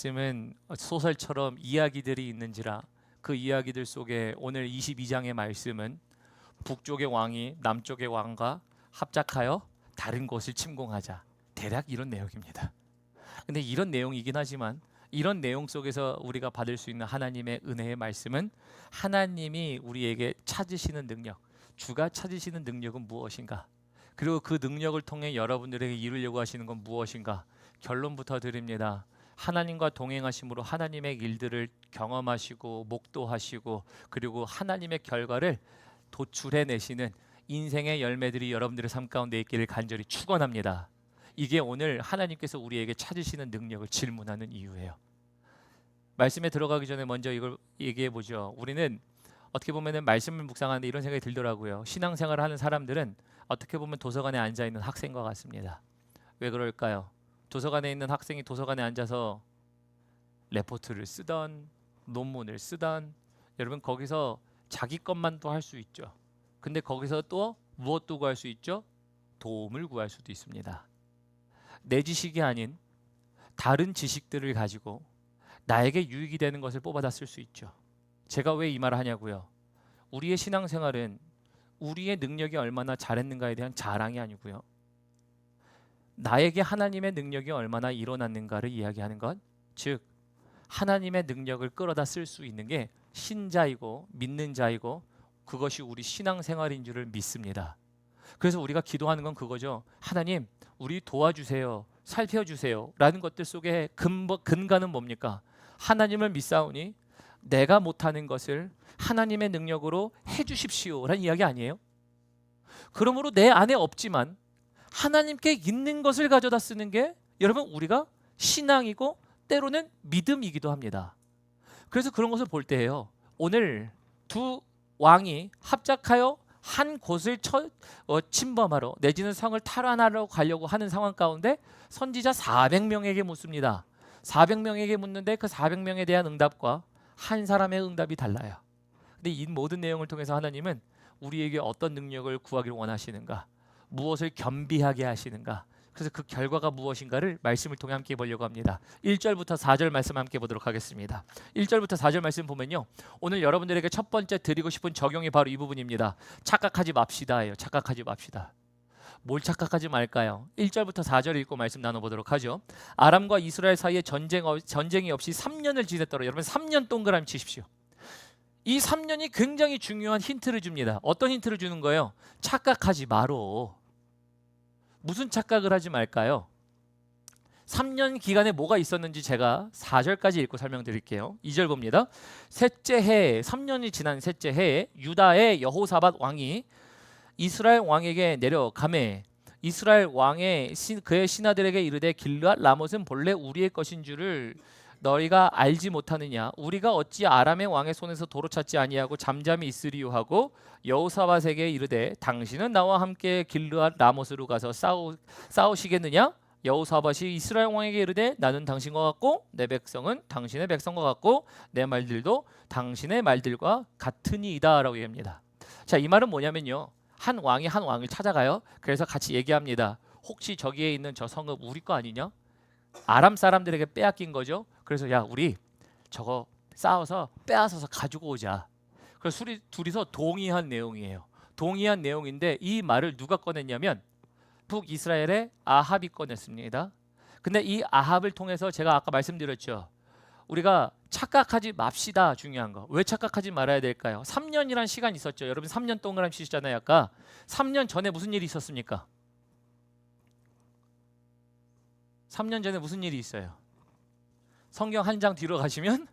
말씀은 소설처럼 이야기들이 있는지라 그 이야기들 속에 오늘 22장의 말씀은 북쪽의 왕이 남쪽의 왕과 합작하여 다른 곳을 침공하자, 대략 이런 내용입니다. 근데 이런 내용이긴 하지만 이런 내용 속에서 우리가 받을 수 있는 하나님의 은혜의 말씀은 하나님이 우리에게 찾으시는 능력, 주가 찾으시는 능력은 무엇인가? 그리고 그 능력을 통해 여러분들에게 이루려고 하시는 건 무엇인가? 결론부터 드립니다. 하나님과 동행하심으로 하나님의 일들을 경험하시고 목도하시고 그리고 하나님의 결과를 도출해내시는 인생의 열매들이 여러분들의 삶 가운데 있기를 간절히 축원합니다. 이게 오늘 하나님께서 우리에게 찾으시는 능력을 질문하는 이유예요. 말씀에 들어가기 전에 먼저 이걸 얘기해 보죠. 우리는 어떻게 보면 말씀을 묵상하는데 이런 생각이 들더라고요. 신앙생활을 하는 사람들은 어떻게 보면 도서관에 앉아있는 학생과 같습니다. 왜 그럴까요? 도서관에 있는 학생이 도서관에 앉아서 레포트를 쓰던 논문을 쓰던, 여러분 거기서 자기 것만도 할 수 있죠. 근데 거기서 또 무엇도 구할 수 있죠? 도움을 구할 수도 있습니다. 내 지식이 아닌 다른 지식들을 가지고 나에게 유익이 되는 것을 뽑아다 쓸 수 있죠. 제가 왜 이 말을 하냐고요. 우리의 신앙생활은 우리의 능력이 얼마나 잘했는가에 대한 자랑이 아니고요. 나에게 하나님의 능력이 얼마나 일어났는가를 이야기하는 것, 즉 하나님의 능력을 끌어다 쓸 수 있는 게 신자이고 믿는 자이고 그것이 우리 신앙생활인 줄을 믿습니다. 그래서 우리가 기도하는 건 그거죠. 하나님, 우리 도와주세요, 살펴주세요 라는 것들 속에 근간은 뭡니까? 하나님을 믿사오니 내가 못하는 것을 하나님의 능력으로 해주십시오 라는 이야기 아니에요? 그러므로 내 안에 없지만 하나님께 있는 것을 가져다 쓰는 게 여러분 우리가 신앙이고 때로는 믿음이기도 합니다. 그래서 그런 것을 볼 때예요. 오늘 두 왕이 합작하여 한 곳을 침범하러 내지는 성을 탈환하러 가려고 하는 상황 가운데 선지자 400명에게 묻습니다. 400명에게 묻는데 그 400명에 대한 응답과 한 사람의 응답이 달라요. 근데 이 모든 내용을 통해서 하나님은 우리에게 어떤 능력을 구하기를 원하시는가, 무엇을 겸비하게 하시는가, 그래서 그 결과가 무엇인가를 말씀을 통해 함께 보려고 합니다. 1절부터 4절 말씀 함께 보도록 하겠습니다. 1절부터 4절 말씀 보면요, 오늘 여러분들에게 첫 번째 드리고 싶은 적용이 바로 이 부분입니다. 착각하지 맙시다예요. 착각하지 맙시다. 뭘 착각하지 말까요? 1절부터 4절 읽고 말씀 나눠보도록 하죠. 아람과 이스라엘 사이에 전쟁이 없이 3년을 지냈더라. 여러분 3년 동그라미 치십시오. 이 3년이 굉장히 중요한 힌트를 줍니다. 어떤 힌트를 주는 거예요? 착각하지 마로. 무슨 착각을 하지 말까요? 3년 기간에 뭐가 있었는지 제가 4절까지 읽고 설명드릴게요. 2절 봅니다. 셋째 해에, 3년이 지난 셋째 해에 유다의 여호사밧 왕이 이스라엘 왕에게 내려가매 이스라엘 왕의 그의 신하들에게 이르되 길르앗 라못은 본래 우리의 것인 줄을 너희가 알지 못하느냐? 우리가 어찌 아람의 왕의 손에서 도로 찾지 아니하고 잠잠히 있으리요 하고 여호사밧에게 이르되 당신은 나와 함께 길르앗 라못으로 가서 싸우시겠느냐? 여호사밧이 이스라엘 왕에게 이르되 나는 당신과 같고 내 백성은 당신의 백성과 같고 내 말들도 당신의 말들과 같으니이다 라고 얘기합니다. 자, 이 말은 뭐냐면요, 한 왕이 한 왕을 찾아가요. 그래서 같이 얘기합니다. 혹시 저기에 있는 저 성읍 우리 거 아니냐? 아람 사람들에게 빼앗긴 거죠. 그래서 야, 우리 저거 싸워서 빼앗아서 가지고 오자. 그래서 둘이서 동의한 내용이에요. 동의한 내용인데 이 말을 누가 꺼냈냐면 북이스라엘의 아합이 꺼냈습니다. 근데 이 아합을 통해서 제가 아까 말씀드렸죠. 우리가 착각하지 맙시다. 중요한 거. 왜 착각하지 말아야 될까요? 3년이란 시간이 있었죠. 여러분 3년 동그라미 치셨잖아요. 아까 3년 전에 무슨 일이 있었습니까? 3년 전에 무슨 일이 있어요? 성경 한 장 뒤로 가시면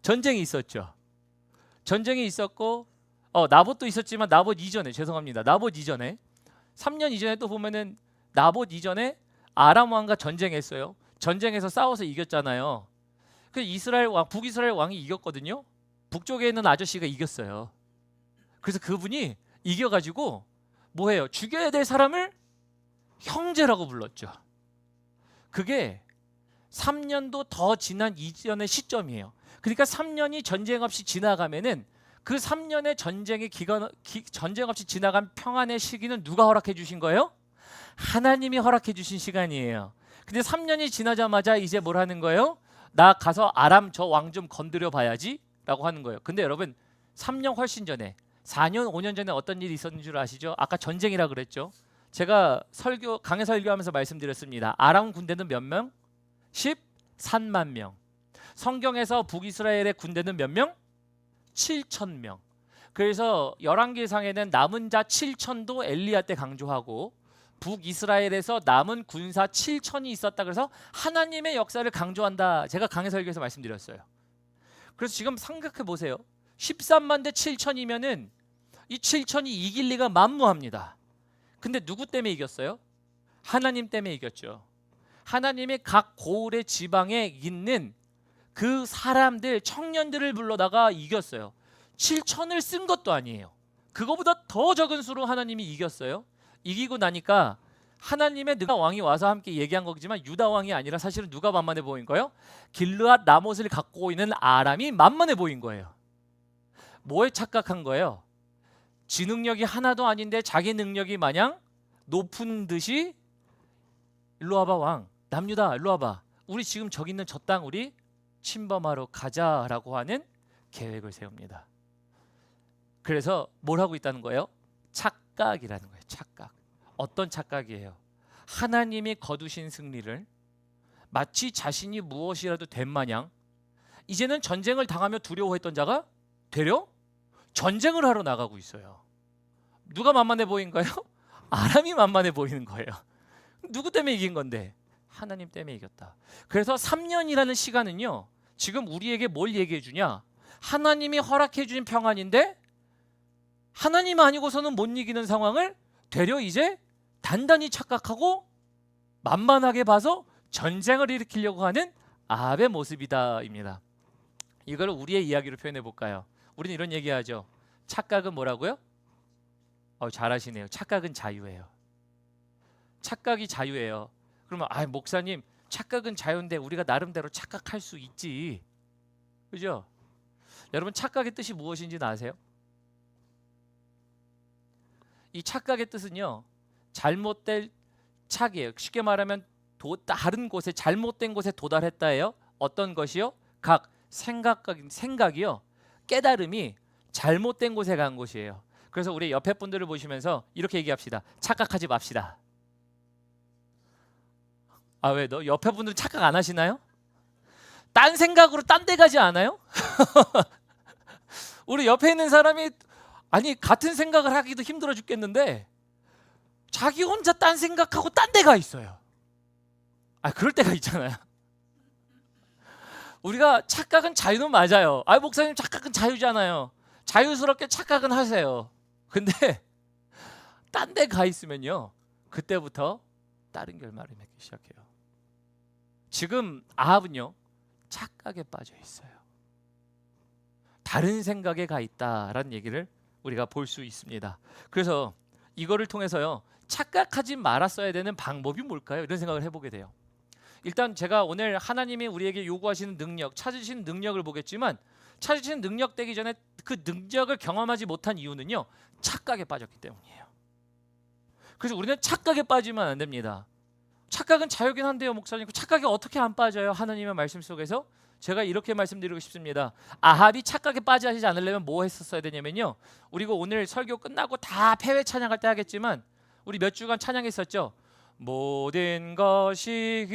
전쟁이 있었죠. 전쟁이 있었고 나봇도 있었지만 나봇 이전에, 죄송합니다. 나봇 이전에 3년 이전에 또 보면은 나봇 이전에 아람 왕과 전쟁했어요. 전쟁에서 싸워서 이겼잖아요. 그 이스라엘 왕, 북이스라엘 왕이 이겼거든요. 북쪽에 있는 아저씨가 이겼어요. 그래서 그분이 이겨가지고 뭐해요? 죽여야 될 사람을 형제라고 불렀죠. 그게 3년도 더 지난 이전의 시점이에요. 그러니까 3년이 전쟁 없이 지나가면은 그 3년의 전쟁 없이 지나간 평안의 시기는 누가 허락해 주신 거예요? 하나님이 허락해 주신 시간이에요. 근데 3년이 지나자마자 이제 뭘 하는 거예요? 나 가서 아람 저 왕 좀 건드려 봐야지 라고 하는 거예요. 근데 여러분 3년 훨씬 전에 4년 5년 전에 어떤 일이 있었는 줄 아시죠? 아까 전쟁이라 그랬죠. 제가 강해 설교하면서 말씀드렸습니다. 아람 군대는 몇 명? 13만 명. 성경에서 북이스라엘의 군대는 몇 명? 7천 명. 그래서 열왕기상에는 남은 자 7천도 엘리야 때 강조하고 북이스라엘에서 남은 군사 7천이 있었다. 그래서 하나님의 역사를 강조한다. 제가 강해 설교에서 말씀드렸어요. 그래서 지금 생각해 보세요. 13만 대 7천이면은 이 7천이 이길 리가 만무합니다. 근데 누구 때문에 이겼어요? 하나님 때문에 이겼죠. 하나님이 각 고을의 지방에 있는 그 사람들, 청년들을 불러다가 이겼어요. 7천을 쓴 것도 아니에요. 그거보다 더 적은 수로 하나님이 이겼어요. 이기고 나니까 하나님의 누가 왕이 와서 함께 얘기한 거지만 유다 왕이 아니라 사실은 누가 만만해 보인 거예요? 길르앗 라못을 갖고 있는 아람이 만만해 보인 거예요. 뭐에 착각한 거예요? 지 능력이 하나도 아닌데 자기 능력이 마냥 높은 듯이 일로 와봐 왕, 남유다 일로 와봐, 우리 지금 저기 있는 저 땅 우리 침범하러 가자라고 하는 계획을 세웁니다. 그래서 뭘 하고 있다는 거예요? 착각이라는 거예요. 착각. 어떤 착각이에요? 하나님이 거두신 승리를 마치 자신이 무엇이라도 된 마냥 이제는 전쟁을 당하며 두려워했던 자가 되려 전쟁을 하러 나가고 있어요. 누가 만만해 보인 거예요? 아람이 만만해 보이는 거예요. 누구 때문에 이긴 건데? 하나님 때문에 이겼다. 그래서 3년이라는 시간은요, 지금 우리에게 뭘 얘기해 주냐? 하나님이 허락해 주신 평안인데 하나님 아니고서는 못 이기는 상황을 되려 이제 단단히 착각하고 만만하게 봐서 전쟁을 일으키려고 하는 아합의 모습이다입니다. 이걸 우리의 이야기로 표현해 볼까요? 우리는 이런 얘기하죠. 착각은 뭐라고요? 잘하시네요. 착각은 자유예요. 착각이 자유예요. 그러면 목사님 착각은 자유인데 우리가 나름대로 착각할 수 있지. 그죠? 여러분 착각의 뜻이 무엇인지 아세요? 이 착각의 뜻은요, 잘못된 착이에요. 쉽게 말하면 다른 곳에 잘못된 곳에 도달했다예요. 어떤 것이요? 각 생각이요, 깨달음이 잘못된 곳에 간 곳이에요. 그래서 우리 옆에 분들을 보시면서 이렇게 얘기합시다. 착각하지 맙시다. 왜 너 옆에 분들은 착각 안 하시나요? 딴 생각으로 딴 데 가지 않아요? 우리 옆에 있는 사람이 같은 생각을 하기도 힘들어 죽겠는데 자기 혼자 딴 생각하고 딴 데 가 있어요. 그럴 때가 있잖아요. 우리가 착각은 자유는 맞아요. 목사님 착각은 자유잖아요. 자유스럽게 착각은 하세요. 근데 딴 데 가 있으면요, 그때부터 다른 결말을 맺기 시작해요. 지금 아합은요, 착각에 빠져 있어요. 다른 생각에 가 있다라는 얘기를 우리가 볼 수 있습니다. 그래서 이거를 통해서요, 착각하지 말았어야 되는 방법이 뭘까요? 이런 생각을 해보게 돼요. 일단 제가 오늘 하나님이 우리에게 요구하시는 능력, 찾으신 능력을 보겠지만 찾으신 능력 되기 전에 그 능력을 경험하지 못한 이유는요, 착각에 빠졌기 때문이에요. 그래서 우리는 착각에 빠지면 안 됩니다. 착각은 자유긴 한데요, 목사님. 착각에 어떻게 안 빠져요? 하나님의 말씀 속에서 제가 이렇게 말씀드리고 싶습니다. 아합이 착각에 빠지지 않으려면 뭐 했었어야 되냐면요, 우리가 오늘 설교 끝나고 다 폐회 찬양할 때 하겠지만 우리 몇 주간 찬양했었죠. 모든 것이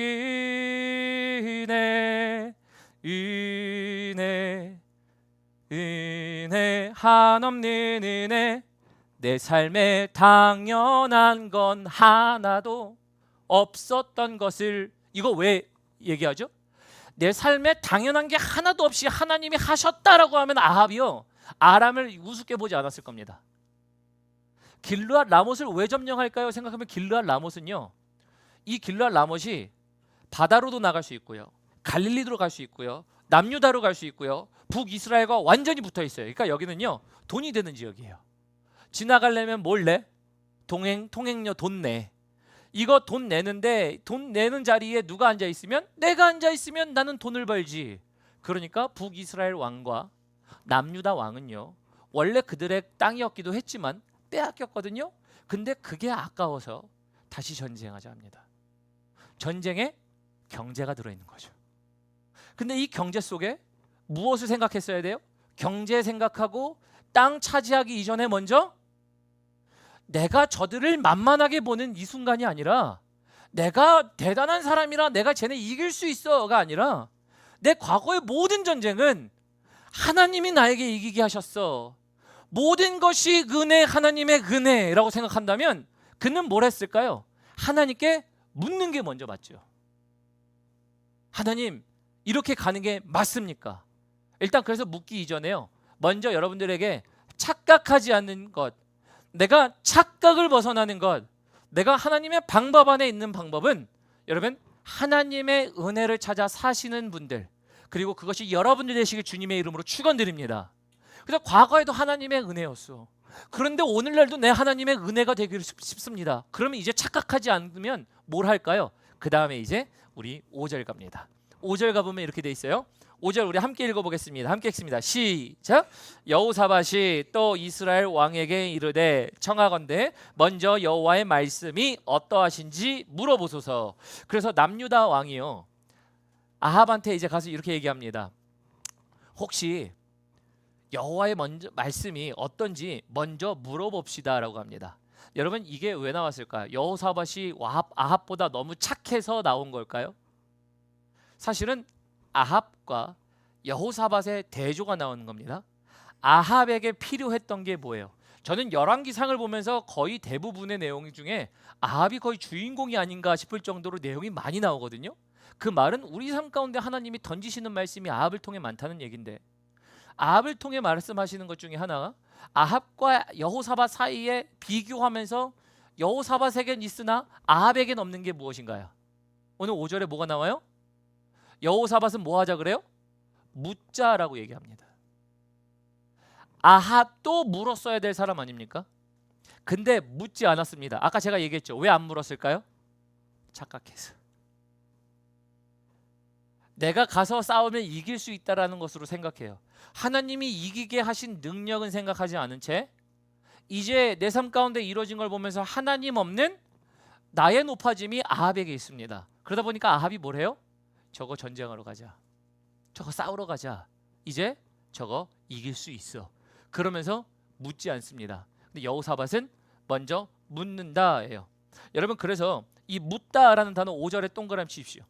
은혜 한없는 은혜, 내 삶에 당연한 건 하나도 없었던 것을, 이거 왜 얘기하죠? 내 삶에 당연한 게 하나도 없이 하나님이 하셨다라고 하면 아합이요, 아람을 우습게 보지 않았을 겁니다. 길르앗 라못을 왜 점령할까요? 생각하면 길르앗 라못은요, 이 길르앗 라못이 바다로도 나갈 수 있고요, 갈릴리로 갈 수 있고요, 남유다로 갈 수 있고요, 북이스라엘과 완전히 붙어 있어요. 그러니까 여기는요, 돈이 되는 지역이에요. 지나가려면 뭘 내? 통행료 돈 내. 이거 돈 내는데 돈 내는 자리에 누가 앉아 있으면, 내가 앉아 있으면 나는 돈을 벌지. 그러니까 북이스라엘 왕과 남유다 왕은요, 원래 그들의 땅이었기도 했지만 빼앗겼거든요. 근데 그게 아까워서 다시 전쟁하자 합니다. 전쟁에 경제가 들어있는 거죠. 근데 이 경제 속에 무엇을 생각했어야 돼요? 경제 생각하고 땅 차지하기 이전에 먼저 내가 저들을 만만하게 보는 이 순간이 아니라 내가 대단한 사람이라 내가 쟤네 이길 수 있어가 아니라 내 과거의 모든 전쟁은 하나님이 나에게 이기게 하셨어. 모든 것이 은혜, 하나님의 은혜라고 생각한다면 그는 뭘 했을까요? 하나님께 묻는 게 먼저 맞죠. 하나님, 이렇게 가는 게 맞습니까? 일단 그래서 묻기 이전에요, 먼저 여러분들에게 착각하지 않는 것, 내가 착각을 벗어나는 것, 내가 하나님의 방법 안에 있는 방법은 여러분 하나님의 은혜를 찾아 사시는 분들, 그리고 그것이 여러분들 되시길 주님의 이름으로 축원드립니다. 그래서 과거에도 하나님의 은혜였어. 그런데 오늘날도 내 하나님의 은혜가 되기를 싶습니다. 그러면 이제 착각하지 않으면 뭘 할까요? 그 다음에 이제 우리 5절 갑니다. 5절 가보면 이렇게 돼 있어요. 5절 우리 함께 읽어보겠습니다. 함께 읽습니다. 시작. 여호사밧이 또 이스라엘 왕에게 이르되 청하건대 먼저 여호와의 말씀이 어떠하신지 물어보소서. 그래서 남유다 왕이요, 아합한테 이제 가서 이렇게 얘기합니다. 혹시 여호와의 말씀이 어떤지 먼저 물어봅시다라고 합니다. 여러분, 이게 왜 나왔을까요? 여호사밧이 아합보다 너무 착해서 나온 걸까요? 사실은 아합과 여호사밧의 대조가 나오는 겁니다. 아합에게 필요했던 게 뭐예요? 저는 열왕기상을 보면서 거의 대부분의 내용 중에 아합이 거의 주인공이 아닌가 싶을 정도로 내용이 많이 나오거든요. 그 말은 우리 삶 가운데 하나님이 던지시는 말씀이 아합을 통해 많다는 얘기인데, 아합을 통해 말씀하시는 것 중에 하나가 아합과 여호사밧 사이에 비교하면서 여호사밧에겐 있으나 아합에겐 없는 게 무엇인가요? 오늘 5절에 뭐가 나와요? 여호사밧은 뭐 하자 그래요? 묻자라고 얘기합니다. 아합도 물었어야 될 사람 아닙니까? 근데 묻지 않았습니다. 아까 제가 얘기했죠. 왜 안 물었을까요? 착각해서. 내가 가서 싸우면 이길 수 있다라는 것으로 생각해요. 하나님이 이기게 하신 능력은 생각하지 않은 채 이제 내 삶 가운데 이루어진 걸 보면서 하나님 없는 나의 높아짐이 아합에게 있습니다. 그러다 보니까 아합이 뭘 해요? 저거 전쟁하러 가자, 저거 싸우러 가자, 이제 저거 이길 수 있어. 그러면서 묻지 않습니다. 근데 여호사밧은 먼저 묻는다예요. 여러분, 그래서 이 묻다라는 단어 5절에 동그라미 치십시오.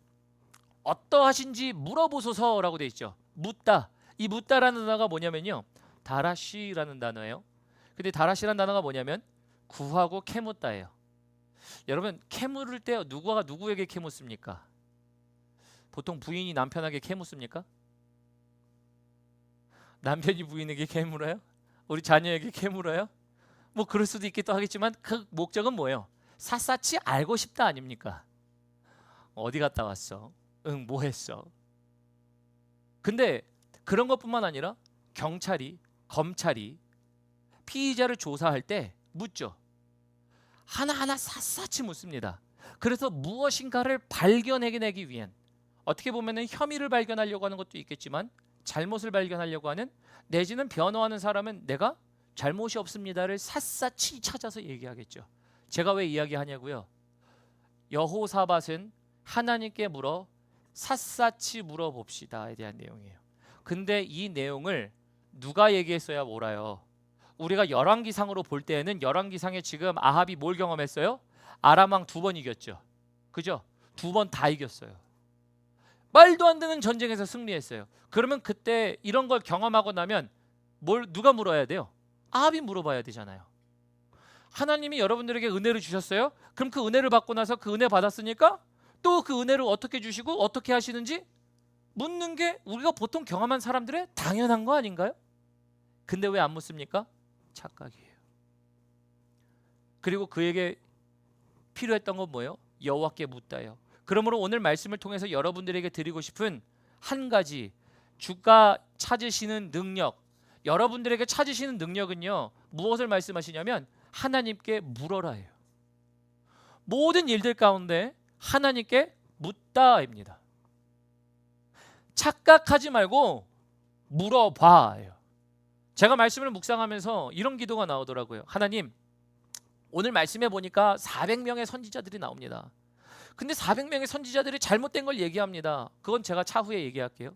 어떠하신지 물어보소서라고 돼 있죠. 묻다. 이 묻다라는 단어가 뭐냐면요, 다라시라는 단어예요. 근데 다라시라는 단어가 뭐냐면 구하고 캐묻다예요. 여러분, 캐물을 때 누가 누구에게 캐묻습니까? 보통 부인이 남편에게 캐묻습니까? 남편이 부인에게 캐물어요? 우리 자녀에게 캐물어요? 뭐 그럴 수도 있기도 하겠지만 그 목적은 뭐예요? 샅샅이 알고 싶다 아닙니까? 어디 갔다 왔어? 응, 뭐 했어? 근데 그런 것뿐만 아니라 경찰이, 검찰이 피의자를 조사할 때 묻죠. 하나하나 샅샅이 묻습니다. 그래서 무엇인가를 발견해내기 위한, 어떻게 보면 혐의를 발견하려고 하는 것도 있겠지만 잘못을 발견하려고 하는, 내지는 변호하는 사람은 내가 잘못이 없습니다를 샅샅이 찾아서 얘기하겠죠. 제가 왜 이야기하냐고요? 여호사밧은 하나님께 물어 샅샅이 물어봅시다에 대한 내용이에요. 근데 이 내용을 누가 얘기했어야 몰라요. 우리가 열왕기상으로 볼 때에는 열왕기상에 지금 아합이 뭘 경험했어요? 아람 왕 2번 이겼죠. 그죠? 2번 다 이겼어요. 말도 안 되는 전쟁에서 승리했어요. 그러면 그때 이런 걸 경험하고 나면 누가 물어야 돼요? 아합이 물어봐야 되잖아요. 하나님이 여러분들에게 은혜를 주셨어요? 그럼 그 은혜를 받고 나서 그 은혜 받았으니까 또 그 은혜를 어떻게 주시고 어떻게 하시는지 묻는 게 우리가 보통 경험한 사람들의 당연한 거 아닌가요? 근데 왜 안 묻습니까? 착각이에요. 그리고 그에게 필요했던 건 뭐예요? 여호와께 묻다예요. 그러므로 오늘 말씀을 통해서 여러분들에게 드리고 싶은 한 가지, 주가 찾으시는 능력, 여러분들에게 찾으시는 능력은요, 무엇을 말씀하시냐면 하나님께 물어라예요. 모든 일들 가운데 하나님께 묻다입니다. 착각하지 말고 물어봐요. 제가 말씀을 묵상하면서 이런 기도가 나오더라고요. 하나님, 오늘 말씀해 보니까 400명의 선지자들이 나옵니다. 근데 400명의 선지자들이 잘못된 걸 얘기합니다. 그건 제가 차후에 얘기할게요.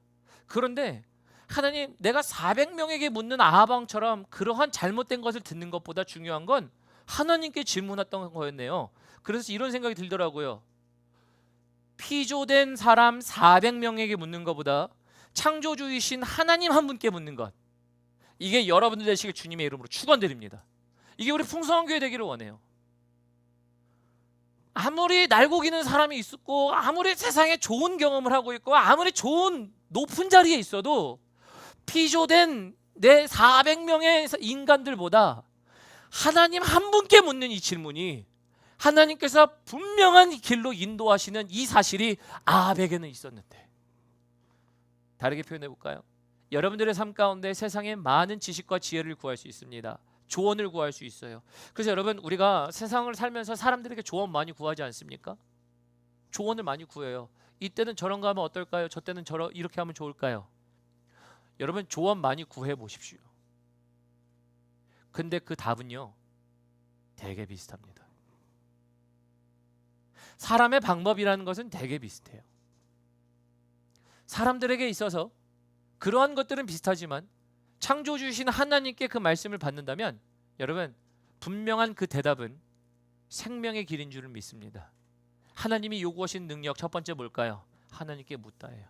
그런데 하나님, 내가 400명에게 묻는 아하방처럼 그러한 잘못된 것을 듣는 것보다 중요한 건 하나님께 질문했던 거였네요. 그래서 이런 생각이 들더라고요. 피조된 사람 400명에게 묻는 것보다 창조주이신 하나님 한 분께 묻는 것, 이게 여러분들 되시길 주님의 이름으로 축원드립니다. 이게 우리 풍성한 교회 되기를 원해요. 아무리 날고기는 사람이 있었고, 아무리 세상에 좋은 경험을 하고 있고, 아무리 좋은 높은 자리에 있어도 피조된 내 400명의 인간들보다 하나님 한 분께 묻는 이 질문이, 하나님께서 분명한 길로 인도하시는 이 사실이 아합에게는 있었는데, 다르게 표현해 볼까요? 여러분들의 삶 가운데 세상에 많은 지식과 지혜를 구할 수 있습니다. 조언을 구할 수 있어요. 그래서 여러분, 우리가 세상을 살면서 사람들에게 조언 많이 구하지 않습니까? 조언을 많이 구해요. 이때는 저런 거 하면 어떨까요? 저 때는 이렇게 하면 좋을까요? 여러분, 조언 많이 구해 보십시오. 근데 그 답은요, 되게 비슷합니다. 사람의 방법이라는 것은 되게 비슷해요. 사람들에게 있어서 그러한 것들은 비슷하지만 창조주신 하나님께 그 말씀을 받는다면 여러분, 분명한 그 대답은 생명의 길인 줄을 믿습니다. 하나님이 요구하신 능력, 첫 번째 뭘까요? 하나님께 묻다예요.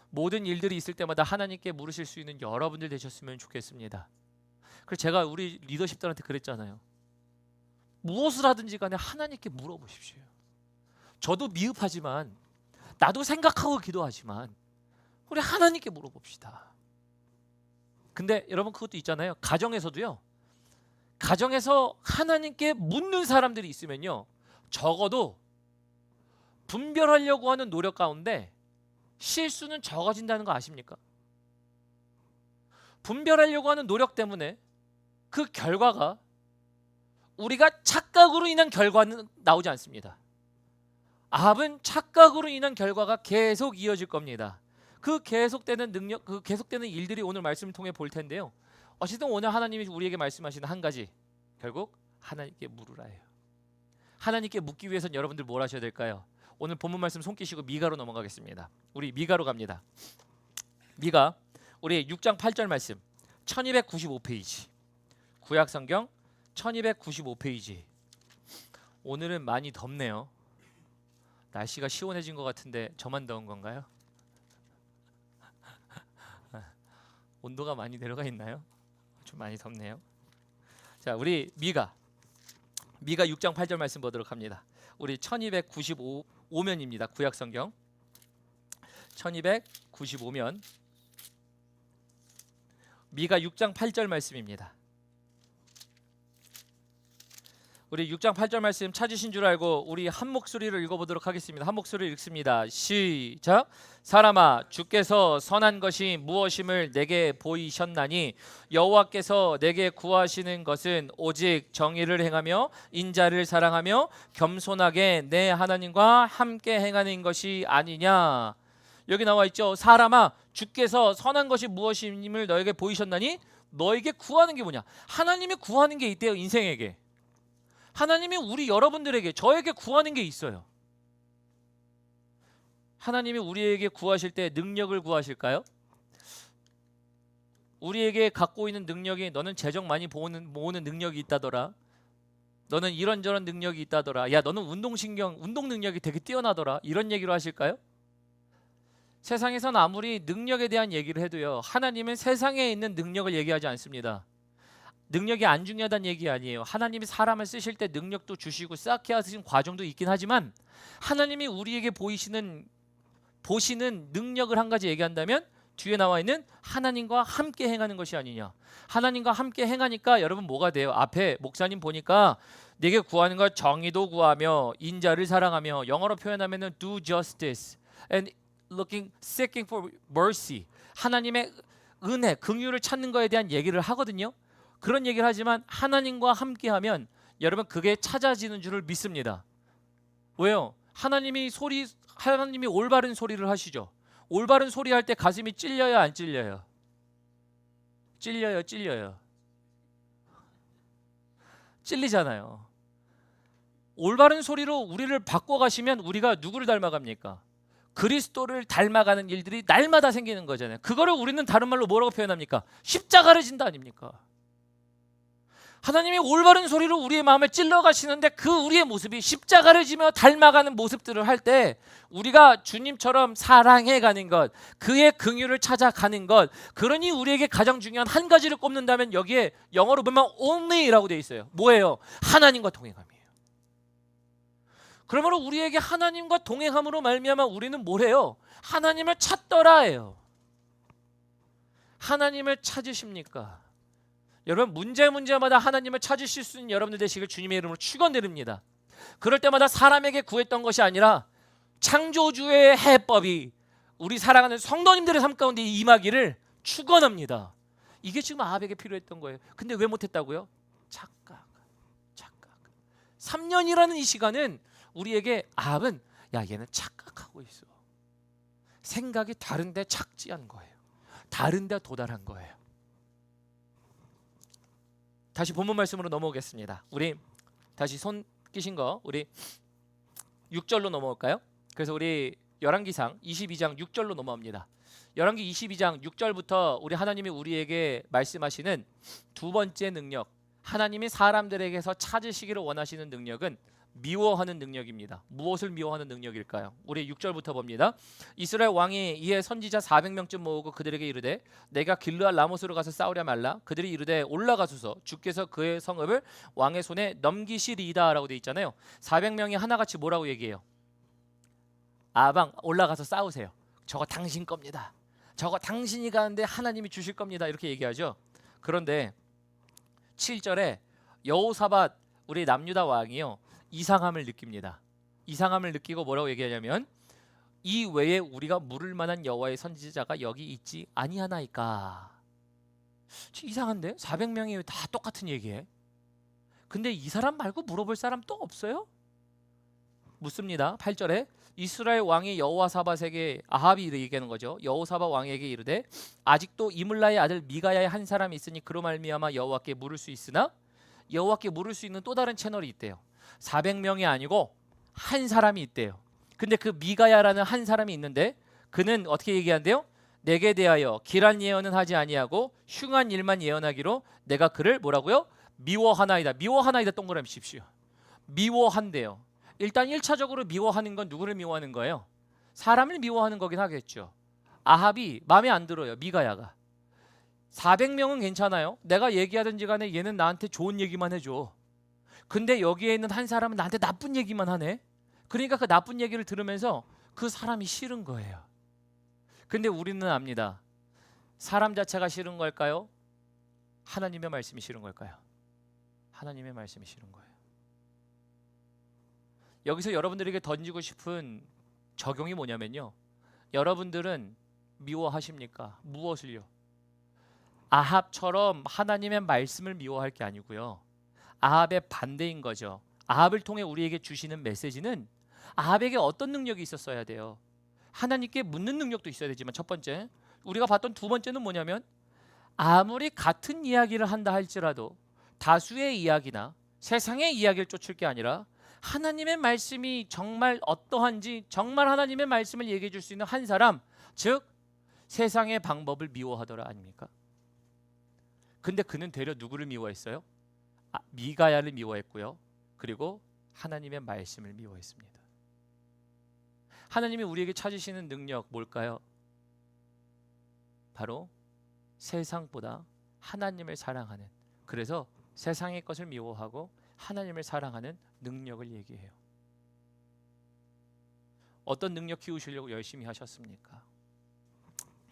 모든 일들이 있을 때마다 하나님께 물으실 수 있는 여러분들 되셨으면 좋겠습니다. 그래서 제가 우리 리더십들한테 그랬잖아요. 무엇을 하든지 간에 하나님께 물어보십시오. 저도 미흡하지만, 나도 생각하고 기도하지만 우리 하나님께 물어봅시다. 근데 여러분, 그것도 있잖아요. 가정에서도요. 가정에서 하나님께 묻는 사람들이 있으면요, 적어도 분별하려고 하는 노력 가운데 실수는 적어진다는 거 아십니까? 분별하려고 하는 노력 때문에 그 결과가, 우리가 착각으로 인한 결과는 나오지 않습니다. 아합은 착각으로 인한 결과가 계속 이어질 겁니다. 그 계속되는 능력, 그 계속되는 일들이 오늘 말씀을 통해 볼 텐데요. 어쨌든 오늘 하나님이 우리에게 말씀하시는 한 가지, 결국 하나님께 물으라예요. 하나님께 묻기 위해서는 여러분들 뭘 하셔야 될까요? 오늘 본문 말씀 손 끼시고 미가로 넘어가겠습니다. 우리 미가로 갑니다. 미가, 우리 6장 8절 말씀, 1295페이지, 구약성경 1295페이지. 오늘은 많이 덥네요. 날씨가 시원해진 것 같은데 저만 더운 건가요? 온도가 많이 내려가 있나요? 좀 많이 덥네요. 자, 우리 미가 6장 8절 말씀 보도록 합니다. 우리 1295면입니다. 구약성경 1295면 미가 6장 8절 말씀입니다. 우리 6장 8절 말씀 찾으신 줄 알고 우리 한 목소리를 읽어보도록 하겠습니다. 한 목소리를 읽습니다. 시작. 사람아, 주께서 선한 것이 무엇임을 내게 보이셨나니 여호와께서 내게 구하시는 것은 오직 정의를 행하며 인자를 사랑하며 겸손하게 내 하나님과 함께 행하는 것이 아니냐. 여기 나와 있죠. 사람아, 주께서 선한 것이 무엇임을 너에게 보이셨나니, 너에게 구하는 게 뭐냐? 하나님이 구하는 게 있대요. 인생에게. 하나님이 우리 여러분들에게, 저에게 구하는 게 있어요. 하나님이 우리에게 구하실 때 능력을 구하실까요? 우리에게 갖고 있는 능력이, 너는 재정 많이 모으는 능력이 있다더라, 너는 이런저런 능력이 있다더라, 야 너는 운동 능력이 되게 뛰어나더라, 이런 얘기로 하실까요? 세상에선 아무리 능력에 대한 얘기를 해도요, 하나님은 세상에 있는 능력을 얘기하지 않습니다. 능력이 안 중요하다는 얘기 아니에요. 하나님이 사람을 쓰실 때 능력도 주시고 쌓게 하시는 과정도 있긴 하지만, 하나님이 우리에게 보시는 능력을 한 가지 얘기한다면 뒤에 나와 있는 하나님과 함께 행하는 것이 아니냐. 하나님과 함께 행하니까 여러분 뭐가 돼요? 앞에 목사님 보니까 내게 구하는 것, 정의도 구하며 인자를 사랑하며, 영어로 표현하면은 do justice and seeking for mercy, 하나님의 은혜, 긍휼을 찾는 것에 대한 얘기를 하거든요. 그런 얘기를 하지만 하나님과 함께하면 여러분 그게 찾아지는 줄을 믿습니다. 왜요? 하나님이 올바른 소리를 하시죠. 올바른 소리 할 때 가슴이 찔려요, 안 찔려요? 찔려요. 찔리잖아요. 올바른 소리로 우리를 바꿔가시면 우리가 누구를 닮아갑니까? 그리스도를 닮아가는 일들이 날마다 생기는 거잖아요. 그거를 우리는 다른 말로 뭐라고 표현합니까? 십자가를 진다 아닙니까? 하나님이 올바른 소리로 우리의 마음을 찔러 가시는데 그 우리의 모습이 십자가를 지며 닮아가는 모습들을 할 때 우리가 주님처럼 사랑해 가는 것, 그의 긍휼을 찾아가는 것, 그러니 우리에게 가장 중요한 한 가지를 꼽는다면 여기에 영어로 보면 only라고 되어 있어요. 뭐예요? 하나님과 동행함이에요. 그러므로 우리에게 하나님과 동행함으로 말미암아 우리는 뭐래요? 하나님을 찾더라예요. 하나님을 찾으십니까? 여러분, 문제마다 하나님을 찾으실 수 있는 여러분들 되시길 주님의 이름으로 축원드립니다. 그럴 때마다 사람에게 구했던 것이 아니라 창조주의 해법이 우리 사랑하는 성도님들의 삶 가운데 임하기를 축원합니다. 이게 지금 아합에게 필요했던 거예요. 근데 왜 못했다고요? 착각. 3년이라는 이 시간은 우리에게 아합은 야, 얘는 착각하고 있어. 생각이 다른데 착지한 거예요. 다른데 도달한 거예요. 다시 본문 말씀으로 넘어오겠습니다. 우리 다시 손 끼신 거 우리 6절로 넘어올까요? 그래서 우리 열왕기상 22장 6절로 넘어옵니다. 열왕기 22장 6절부터 우리 하나님이 우리에게 말씀하시는 두 번째 능력, 하나님이 사람들에게서 찾으시기를 원하시는 능력은 미워하는 능력입니다. 무엇을 미워하는 능력일까요? 우리 6절부터 봅니다. 이스라엘 왕이 이에 선지자 400명쯤 모으고 그들에게 이르되 내가 길르앗 라모스로 가서 싸우려 말라. 그들이 이르되 올라가소서 주께서 그의 성읍을 왕의 손에 넘기시리이다 라고 돼 있잖아요. 400명이 하나같이 뭐라고 얘기해요? 아방 올라가서 싸우세요. 저거 당신 겁니다. 저거 당신이 가는데 하나님이 주실 겁니다. 이렇게 얘기하죠. 그런데 7절에 여호사밧 우리 남유다 왕이요 이상함을 느낍니다. 이상함을 느끼고 뭐라고 얘기하냐면 이 외에 우리가 물을 만한 여호와의 선지자가 여기 있지 아니하나이까. 이상한데? 400명이 다 똑같은 얘기해. 근데 이 사람 말고 물어볼 사람 또 없어요? 묻습니다. 8절에 이스라엘 왕이 여호사밧에게 아합이 얘기하는 거죠. 여호사밧 왕에게 이르되 아직도 이물라의 아들 미가야의 한 사람이 있으니 그로 말미암아 여호와께 물을 수 있으나 여호와께 물을 수 있는 또 다른 채널이 있대요. 400명이 아니고 한 사람이 있대요. 근데 그 미가야라는 한 사람이 있는데 그는 어떻게 얘기한대요? 내게 대하여 길한 예언은 하지 아니하고 흉한 일만 예언하기로 내가 그를 뭐라고요? 미워하나이다. 미워하나이다 동그라미 칩시오. 미워한대요. 일단 1차적으로 미워하는 건 누구를 미워하는 거예요? 사람을 미워하는 거긴 하겠죠. 아합이 마음에 안 들어요. 미가야가. 400명은 괜찮아요. 내가 얘기하든지 간에 얘는 나한테 좋은 얘기만 해줘. 근데 여기에 있는 한 사람은 나한테 나쁜 얘기만 하네. 그러니까 그 나쁜 얘기를 들으면서 그 사람이 싫은 거예요. 근데 우리는 압니다. 사람 자체가 싫은 걸까요? 하나님의 말씀이 싫은 걸까요? 하나님의 말씀이 싫은 거예요. 여기서 여러분들에게 던지고 싶은 적용이 뭐냐면요. 여러분들은 미워하십니까? 무엇을요? 아합처럼 하나님의 말씀을 미워할 게 아니고요. 아합의 반대인 거죠. 아합을 통해 우리에게 주시는 메시지는 아합에게 어떤 능력이 있었어야 돼요? 하나님께 묻는 능력도 있어야 되지만 첫 번째, 우리가 봤던 두 번째는 뭐냐면 아무리 같은 이야기를 한다 할지라도 다수의 이야기나 세상의 이야기를 쫓을 게 아니라 하나님의 말씀이 정말 어떠한지 정말 하나님의 말씀을 얘기해 줄 수 있는 한 사람, 즉 세상의 방법을 미워하더라 아닙니까? 근데 그는 되려 누구를 미워했어요? 미가야를 미워했고요. 그리고 하나님의 말씀을 미워했습니다. 하나님이 우리에게 찾으시는 능력 뭘까요? 바로 세상보다 하나님을 사랑하는, 그래서 세상의 것을 미워하고 하나님을 사랑하는 능력을 얘기해요. 어떤 능력 키우시려고 열심히 하셨습니까?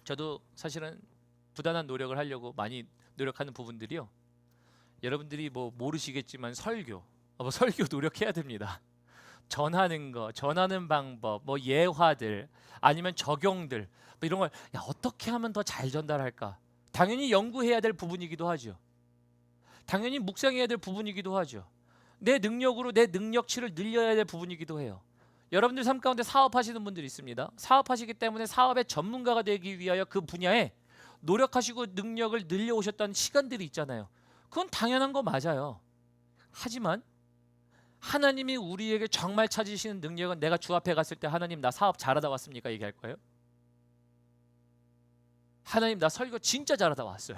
저도 사실은 부단한 노력을 하려고 많이 노력하는 부분들이요. 여러분들이 뭐 모르시겠지만 설교 노력해야 됩니다. 전하는 거, 전하는 방법, 뭐 예화들, 아니면 적용들, 뭐 이런 걸 어떻게 하면 더 잘 전달할까? 당연히 연구해야 될 부분이기도 하죠. 당연히 묵상해야 될 부분이기도 하죠. 내 능력으로 내 능력치를 늘려야 될 부분이기도 해요. 여러분들 삶 가운데 사업하시는 분들이 있습니다. 사업하시기 때문에 사업의 전문가가 되기 위하여 그 분야에 노력하시고 능력을 늘려오셨다는 시간들이 있잖아요. 그건 당연한 거 맞아요. 하지만 하나님이 우리에게 정말 찾으시는 능력은 내가 주 앞에 갔을 때 하나님 나 사업 잘하다 왔습니까? 얘기할 거예요. 하나님 나 설교 진짜 잘하다 왔어요.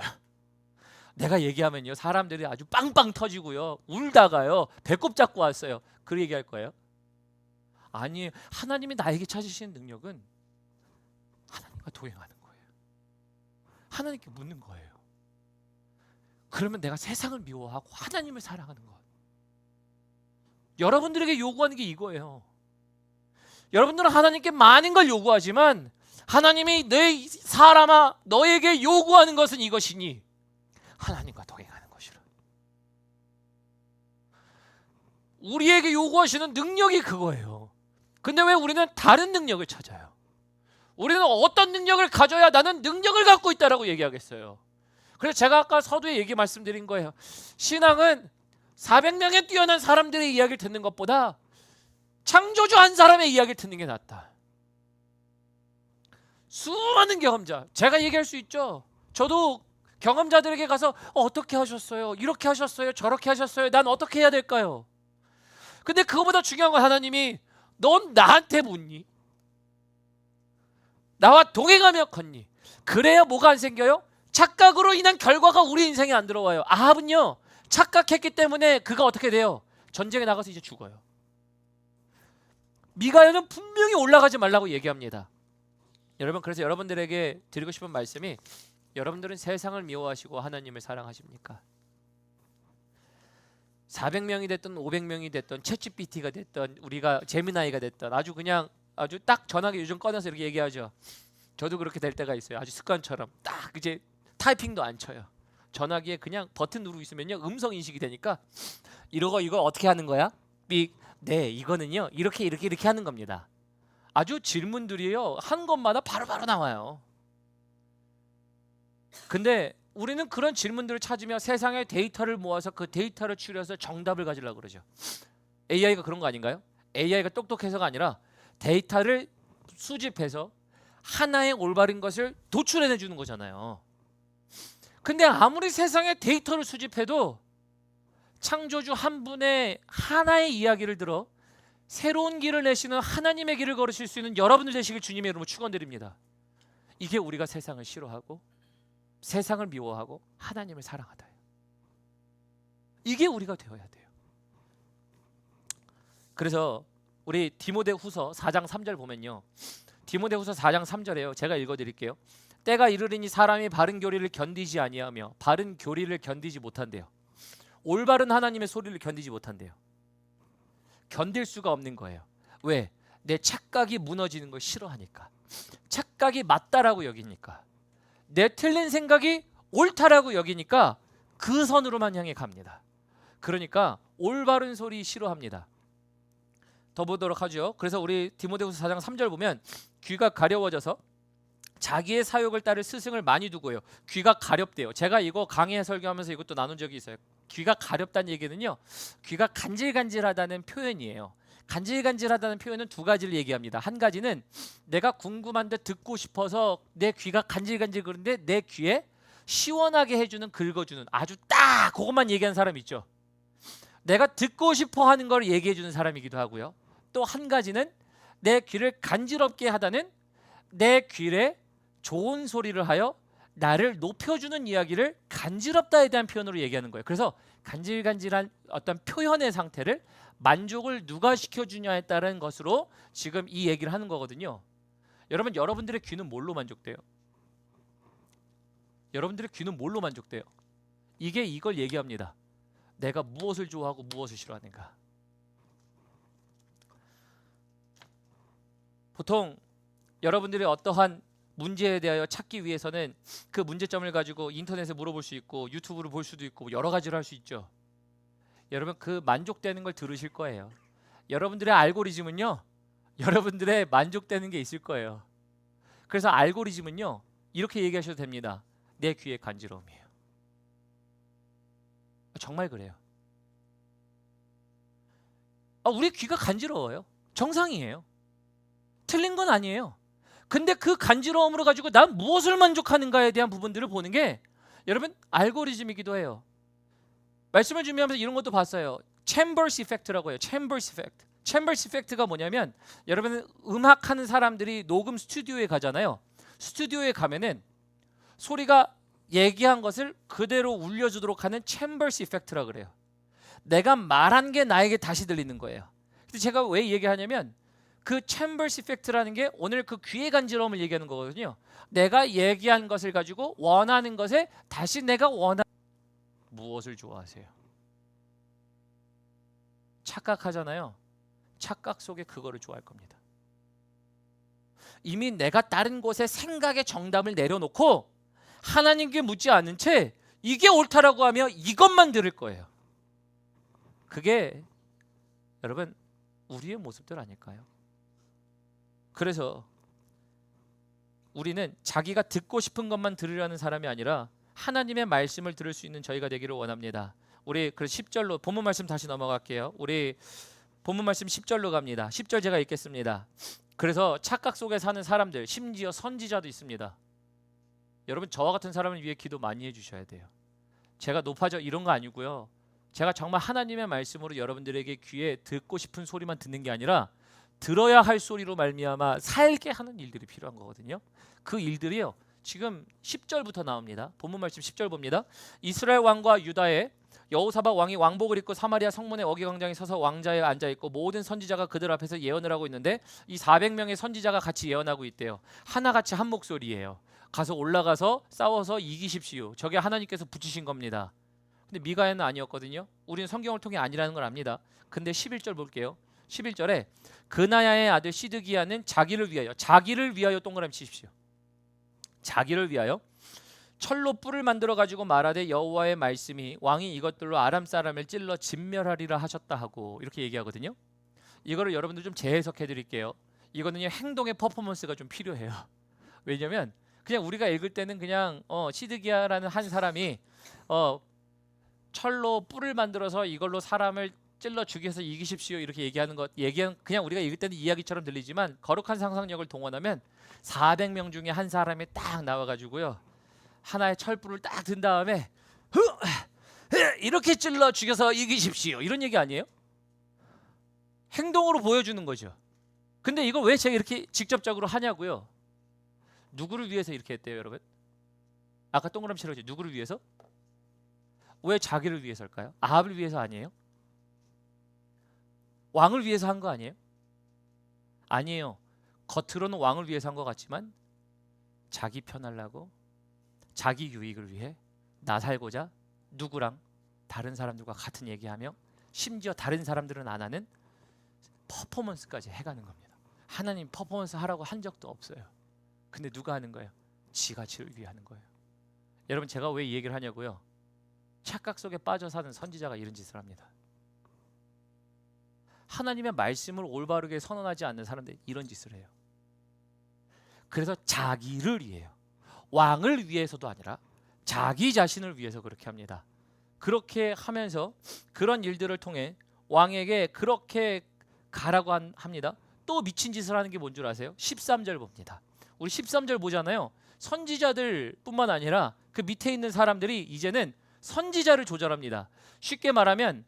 내가 얘기하면요 사람들이 아주 빵빵 터지고요 울다가요 배꼽 잡고 왔어요. 그 얘기할 거예요. 아니, 하나님이 나에게 찾으시는 능력은 하나님과 동행하는 거예요. 하나님께 묻는 거예요. 그러면 내가 세상을 미워하고 하나님을 사랑하는 것. 여러분들에게 요구하는 게 이거예요. 여러분들은 하나님께 많은 걸 요구하지만 하나님이 내 사람아 너에게 요구하는 것은 이것이니 하나님과 동행하는 것이라. 우리에게 요구하시는 능력이 그거예요. 근데 왜 우리는 다른 능력을 찾아요? 우리는 어떤 능력을 가져야 나는 능력을 갖고 있다라고 얘기하겠어요. 그래서 제가 아까 서두에 얘기 말씀드린 거예요. 신앙은 400명의 뛰어난 사람들의 이야기를 듣는 것보다 창조주 한 사람의 이야기를 듣는 게 낫다. 수많은 경험자, 제가 얘기할 수 있죠. 저도 경험자들에게 가서 어떻게 하셨어요? 이렇게 하셨어요? 저렇게 하셨어요? 난 어떻게 해야 될까요? 근데 그거보다 중요한 건 하나님이 넌 나한테 묻니? 나와 동행하며 걷니? 그래야 뭐가 안 생겨요? 착각으로 인한 결과가 우리 인생에 안 들어와요. 아합은요 착각했기 때문에 그가 어떻게 돼요? 전쟁에 나가서 이제 죽어요. 미가야는 분명히 올라가지 말라고 얘기합니다. 여러분, 그래서 여러분들에게 드리고 싶은 말씀이, 여러분들은 세상을 미워하시고 하나님을 사랑하십니까? 400명이 됐든 500명이 됐든 챗GPT가 됐든 우리가 제미나이가 됐든 아주 딱 전화기 요즘 꺼내서 이렇게 얘기하죠. 저도 그렇게 될 때가 있어요. 아주 습관처럼 딱 이제 타이핑도 안 쳐요. 전화기에 그냥 버튼 누르고 있으면요 음성 인식이 되니까 이거 어떻게 하는 거야? 삑. 네, 이거는요 이렇게 하는 겁니다. 아주 질문들이요 한 것마다 바로바로 나와요. 근데 우리는 그런 질문들을 찾으며 세상의 데이터를 모아서 그 데이터를 추려서 정답을 가지려고 그러죠. AI가 그런 거 아닌가요? AI가 똑똑해서가 아니라 데이터를 수집해서 하나의 올바른 것을 도출해내 주는 거잖아요. 근데 아무리 세상에 데이터를 수집해도 창조주 한 분의 하나의 이야기를 들어 새로운 길을 내시는 하나님의 길을 걸으실 수 있는 여러분들 되시길 주님의 이름으로 축원드립니다. 이게 우리가 세상을 싫어하고 세상을 미워하고 하나님을 사랑하다. 이게 우리가 되어야 돼요. 그래서 우리 디모데후서 4장 3절 보면요, 디모데후서 4장 3절에요. 제가 읽어드릴게요. 때가 이르리니 사람이 바른 교리를 견디지 아니하며 바른 교리를 견디지 못한대요. 올바른 하나님의 소리를 견디지 못한대요. 견딜 수가 없는 거예요. 왜? 내 착각이 무너지는 걸 싫어하니까. 착각이 맞다라고 여기니까. 내 틀린 생각이 옳다라고 여기니까 그 선으로만 향해 갑니다. 그러니까 올바른 소리 싫어합니다. 더 보도록 하죠. 그래서 우리 디모데후서 4장 3절 보면 귀가 가려워져서 자기의 사욕을 따를 스승을 많이 두고요. 귀가 가렵대요. 제가 이거 강의 설교하면서 이것도 나눈 적이 있어요. 귀가 가렵다는 얘기는요, 귀가 간질간질하다는 표현이에요. 간질간질하다는 표현은 두 가지를 얘기합니다. 한 가지는 내가 궁금한데 듣고 싶어서 내 귀가 간질간질 그런데 내 귀에 시원하게 해주는, 긁어주는, 아주 딱 그것만 얘기하는 사람 있죠. 내가 듣고 싶어 하는 걸 얘기해주는 사람이기도 하고요. 또 한 가지는 내 귀를 간지럽게 하다는, 내 귀에 좋은 소리를 하여 나를 높여주는 이야기를 간지럽다에 대한 표현으로 얘기하는 거예요. 그래서 간질간질한 어떤 표현의 상태를 만족을 누가 시켜주냐에 따른 것으로 지금 이 얘기를 하는 거거든요. 여러분, 여러분들의 귀는 뭘로 만족돼요? 여러분들의 귀는 뭘로 만족돼요? 이게 이걸 얘기합니다. 내가 무엇을 좋아하고 무엇을 싫어하는가. 보통 여러분들이 어떠한 문제에 대하여 찾기 위해서는 그 문제점을 가지고 인터넷에 물어볼 수 있고 유튜브를 볼 수도 있고 여러 가지를 할 수 있죠. 여러분, 그 만족되는 걸 들으실 거예요. 여러분들의 알고리즘은요, 여러분들의 만족되는 게 있을 거예요. 그래서 알고리즘은요 이렇게 얘기하셔도 됩니다. 내 귀의 간지러움이에요. 정말 그래요. 우리 귀가 간지러워요. 정상이에요. 틀린 건 아니에요. 근데 그 간지러움으로 가지고 난 무엇을 만족하는가에 대한 부분들을 보는 게 여러분 알고리즘이기도 해요. 말씀을 준비하면서 이런 것도 봤어요. 챔버스 이펙트라고 해요. 챔버스 이펙트. 챔버스 이펙트가 뭐냐면 여러분 음악하는 사람들이 녹음 스튜디오에 가잖아요. 스튜디오에 가면은 소리가 얘기한 것을 그대로 울려주도록 하는 챔버스 이펙트라 그래요. 내가 말한 게 나에게 다시 들리는 거예요. 근데 제가 왜 얘기하냐면 그 챔버스 이펙트라는 게 오늘 그 귀의 간지러움을 얘기하는 거거든요. 내가 얘기한 것을 가지고 원하는 것에 다시 내가 원하는 무엇을 좋아하세요? 착각하잖아요. 착각 속에 그거를 좋아할 겁니다. 이미 내가 다른 곳에 생각의 정답을 내려놓고 하나님께 묻지 않은 채 이게 옳다라고 하며 이것만 들을 거예요. 그게 여러분 우리의 모습들 아닐까요? 그래서 우리는 자기가 듣고 싶은 것만 들으려는 사람이 아니라 하나님의 말씀을 들을 수 있는 저희가 되기를 원합니다. 우리 그 10절로 본문 말씀 다시 넘어갈게요. 우리 본문 말씀 10절로 갑니다. 10절 제가 읽겠습니다. 그래서 착각 속에 사는 사람들, 심지어 선지자도 있습니다. 여러분 저와 같은 사람을 위해 기도 많이 해주셔야 돼요. 제가 높아져 이런 거 아니고요. 제가 정말 하나님의 말씀으로 여러분들에게 귀에 듣고 싶은 소리만 듣는 게 아니라 들어야 할 소리로 말미암아 살게 하는 일들이 필요한 거거든요. 그 일들이요. 지금 10절부터 나옵니다. 본문 말씀 10절 봅니다. 이스라엘 왕과 유다의 여호사밧 왕이 왕복을 입고 사마리아 성문의 어귀광장에 서서 왕자에 앉아 있고 모든 선지자가 그들 앞에서 예언을 하고 있는데 이 400명의 선지자가 같이 예언하고 있대요. 하나같이 한 목소리예요. 가서 올라가서 싸워서 이기십시오. 저게 하나님께서 붙이신 겁니다. 근데 미가야는 아니었거든요. 우리는 성경을 통해 아니라는 걸 압니다. 근데 11절 볼게요. 11절에 그나야의 아들 시드기야는 자기를 위하여 동그라미 치십시오. 자기를 위하여 철로 뿔을 만들어 가지고 말하되 여호와의 말씀이 왕이 이것들로 아람 사람을 찔러 진멸하리라 하셨다 하고 이렇게 얘기하거든요. 이거를 여러분들 좀 재해석해 드릴게요. 이거는요 행동의 퍼포먼스가 좀 필요해요. 왜냐면 그냥 우리가 읽을 때는 그냥 시드기야라는 한 사람이 철로 뿔을 만들어서 이걸로 사람을 찔러 죽여서 이기십시오 이렇게 얘기하는 그냥 우리가 읽을 때는 이야기처럼 들리지만 거룩한 상상력을 동원하면 400명 중에 한 사람이 딱 나와가지고요 하나의 철뿔을 딱 든 다음에 이렇게 찔러 죽여서 이기십시오 이런 얘기 아니에요? 행동으로 보여주는 거죠. 근데 이걸 왜 제가 이렇게 직접적으로 하냐고요? 누구를 위해서 이렇게 했대요 여러분? 아까 동그라미 치러지 누구를 위해서? 왜 자기를 위해서일까요? 아합을 위해서 아니에요? 왕을 위해서 한 거 아니에요? 아니에요. 겉으로는 왕을 위해서 한 것 같지만 자기 편하려고 자기 유익을 위해 나 살고자 누구랑 다른 사람들과 같은 얘기하며 심지어 다른 사람들은 안 하는 퍼포먼스까지 해가는 겁니다. 하나님 퍼포먼스 하라고 한 적도 없어요. 근데 누가 하는 거예요? 지가 지를 위해 하는 거예요. 여러분 제가 왜 이 얘기를 하냐고요? 착각 속에 빠져 사는 선지자가 이런 짓을 합니다. 하나님의 말씀을 올바르게 선언하지 않는 사람들이 이런 짓을 해요. 그래서 자기를 위해요. 왕을 위해서도 아니라 자기 자신을 위해서 그렇게 합니다. 그렇게 하면서 그런 일들을 통해 왕에게 그렇게 가라고 합니다. 또 미친 짓을 하는 게 뭔 줄 아세요? 13절 봅니다. 우리 13절 보잖아요. 선지자들 뿐만 아니라 그 밑에 있는 사람들이 이제는 선지자를 조절합니다. 쉽게 말하면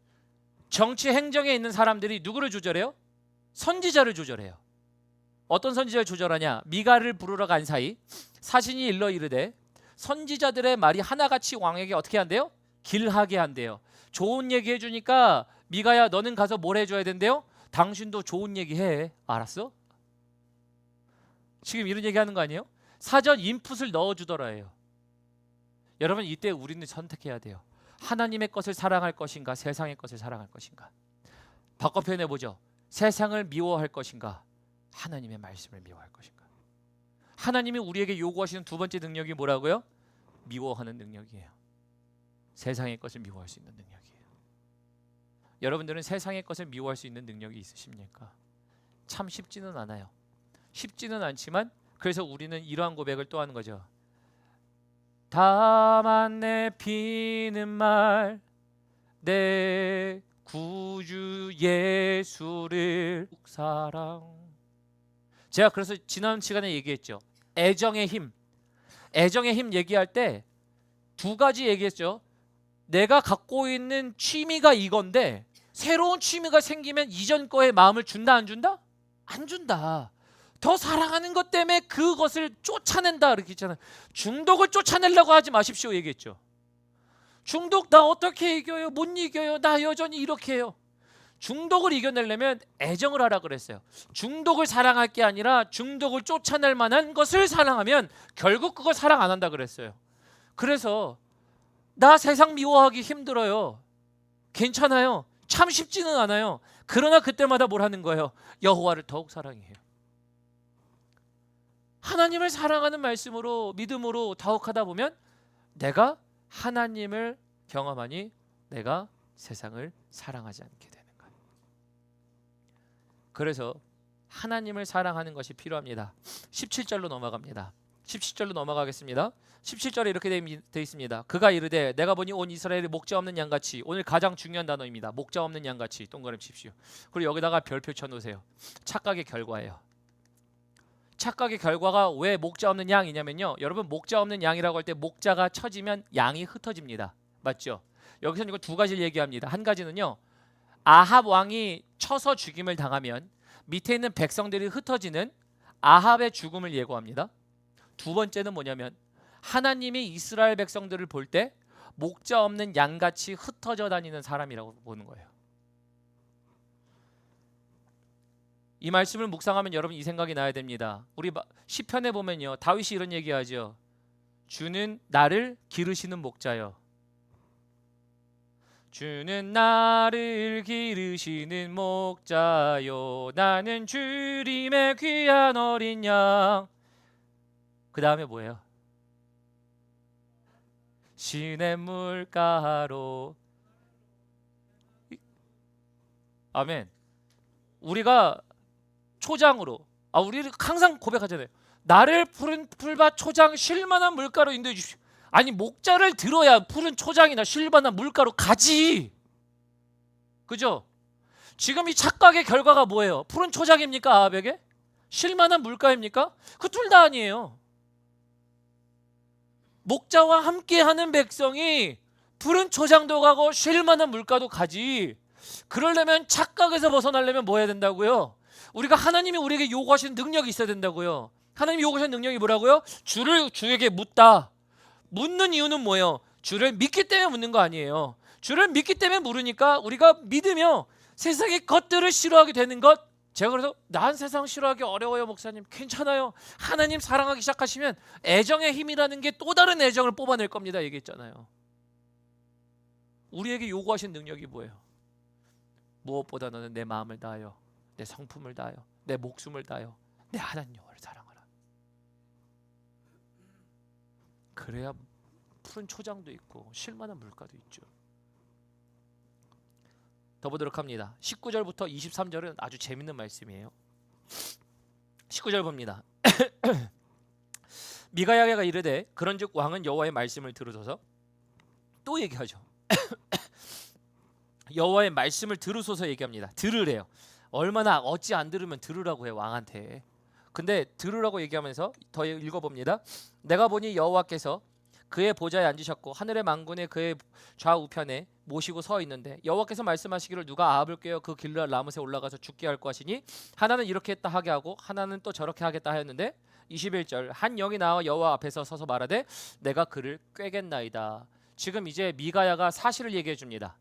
정치 행정에 있는 사람들이 누구를 조절해요? 선지자를 조절해요. 어떤 선지자를 조절하냐? 미가를 부르러 간 사이 사신이 일러 이르되 선지자들의 말이 하나같이 왕에게 어떻게 한대요? 길하게 한대요. 좋은 얘기 해주니까 미가야 너는 가서 뭘 해줘야 된대요? 당신도 좋은 얘기 해. 알았어? 지금 이런 얘기 하는 거 아니에요? 사전 인풋을 넣어주더라예요. 여러분 이때 우리는 선택해야 돼요. 하나님의 것을 사랑할 것인가 세상의 것을 사랑할 것인가. 바꿔 표현해보죠. 세상을 미워할 것인가 하나님의 말씀을 미워할 것인가. 하나님이 우리에게 요구하시는 두 번째 능력이 뭐라고요? 미워하는 능력이에요. 세상의 것을 미워할 수 있는 능력이에요. 여러분들은 세상의 것을 미워할 수 있는 능력이 있으십니까? 참 쉽지는 않아요. 쉽지는 않지만 그래서 우리는 이러한 고백을 또 하는 거죠. 다만 내 피는 말 내 구주 예수를 사랑. 제가 그래서 지난 시간에 얘기했죠. 애정의 힘 얘기할 때 두 가지 얘기했죠. 내가 갖고 있는 취미가 이건데 새로운 취미가 생기면 이전 거에 마음을 준다 안 준다? 안 준다. 더 사랑하는 것 때문에 그것을 쫓아낸다 이렇게 했잖아요. 중독을 쫓아내려고 하지 마십시오 얘기했죠. 중독 나 어떻게 이겨요? 못 이겨요. 나 여전히 이렇게 해요. 중독을 이겨내려면 애정을 하라 그랬어요. 중독을 사랑할 게 아니라 중독을 쫓아낼 만한 것을 사랑하면 결국 그걸 사랑 안 한다 그랬어요. 그래서 나 세상 미워하기 힘들어요. 괜찮아요. 참 쉽지는 않아요. 그러나 그때마다 뭘 하는 거예요? 여호와를 더욱 사랑해요. 하나님을 사랑하는 말씀으로 믿음으로 더욱 하다 보면 내가 하나님을 경험하니 내가 세상을 사랑하지 않게 되는 거예요. 그래서 하나님을 사랑하는 것이 필요합니다. 17절로 넘어갑니다. 17절로 넘어가겠습니다. 17절에 이렇게 되어 있습니다. 그가 이르되 내가 보니 온 이스라엘이 목자 없는 양같이, 오늘 가장 중요한 단어입니다. 목자 없는 양같이 동그라미 칩시오. 그리고 여기다가 별표 쳐놓으세요. 착각의 결과예요. 착각의 결과가 왜 목자 없는 양이냐면요, 여러분 목자 없는 양이라고 할 때 목자가 쳐지면 양이 흩어집니다. 맞죠? 여기서는 이거 두 가지를 얘기합니다. 한 가지는요, 아합 왕이 쳐서 죽임을 당하면 밑에 있는 백성들이 흩어지는 아합의 죽음을 예고합니다. 두 번째는 뭐냐면 하나님이 이스라엘 백성들을 볼 때 목자 없는 양같이 흩어져 다니는 사람이라고 보는 거예요. 이 말씀을 묵상하면 여러분 이 생각이 나야 됩니다. 우리 시편에 보면요, 다윗이 이런 얘기하죠. 주는 나를 기르시는 목자요. 주는 나를 기르시는 목자요. 나는 주님의 귀한 어린 양. 그 다음에 뭐예요? 시냇물가로. 아멘. 우리가 초장으로, 우리를 항상 고백하잖아요. 나를 푸른 풀밭 초장 쉴만한 물가로 인도해 주십시오. 아니 목자를 들어야 푸른 초장이나 쉴만한 물가로 가지. 그죠? 지금 이 착각의 결과가 뭐예요? 푸른 초장입니까? 아합에게? 쉴만한 물가입니까? 그 둘 다 아니에요. 목자와 함께하는 백성이 푸른 초장도 가고 쉴만한 물가도 가지. 그러려면 착각에서 벗어나려면 뭐 해야 된다고요? 우리가 하나님이 우리에게 요구하시는 능력이 있어야 된다고요. 하나님이 요구하시는 능력이 뭐라고요? 주에게 묻다. 묻는 이유는 뭐예요? 주를 믿기 때문에 묻는 거 아니에요. 주를 믿기 때문에 물으니까 우리가 믿으며 세상의 것들을 싫어하게 되는 것. 제가 그래서 난 세상 싫어하기 어려워요 목사님. 괜찮아요. 하나님 사랑하기 시작하시면 애정의 힘이라는 게 또 다른 애정을 뽑아낼 겁니다 얘기했잖아요. 우리에게 요구하신 능력이 뭐예요? 무엇보다 너는 내 마음을 다하여, 내 성품을 다하여, 내 목숨을 다하여 내 하나님 여호와를 사랑하라. 그래야 푸른 초장도 있고 쉴만한 물가도 있죠. 더 보도록 합니다. 19절부터 23절은 아주 재밌는 말씀이에요. 19절 봅니다. 미가야가 이르되 그런즉 왕은 여호와의 말씀을 들으소서. 또 얘기하죠. 여호와의 말씀을 들으소서 얘기합니다. 들으래요. 얼마나 어찌 안 들으면 들으라고 해요 왕한테. 근데 들으라고 얘기하면서 더 읽어봅니다. 내가 보니 여호와께서 그의 보좌에 앉으셨고 하늘의 만군에 그의 좌우편에 모시고 서 있는데 여호와께서 말씀하시기를 누가 아합을 꾀어 그 길르앗 라못에 올라가서 죽게 할 것이니 하나는 이렇게 했다 하게 하고 하나는 또 저렇게 하겠다 하였는데 21절 한 영이 나와 여호와 앞에서 서서 말하되 내가 그를 꾀겠나이다. 지금 이제 미가야가 사실을 얘기해 줍니다.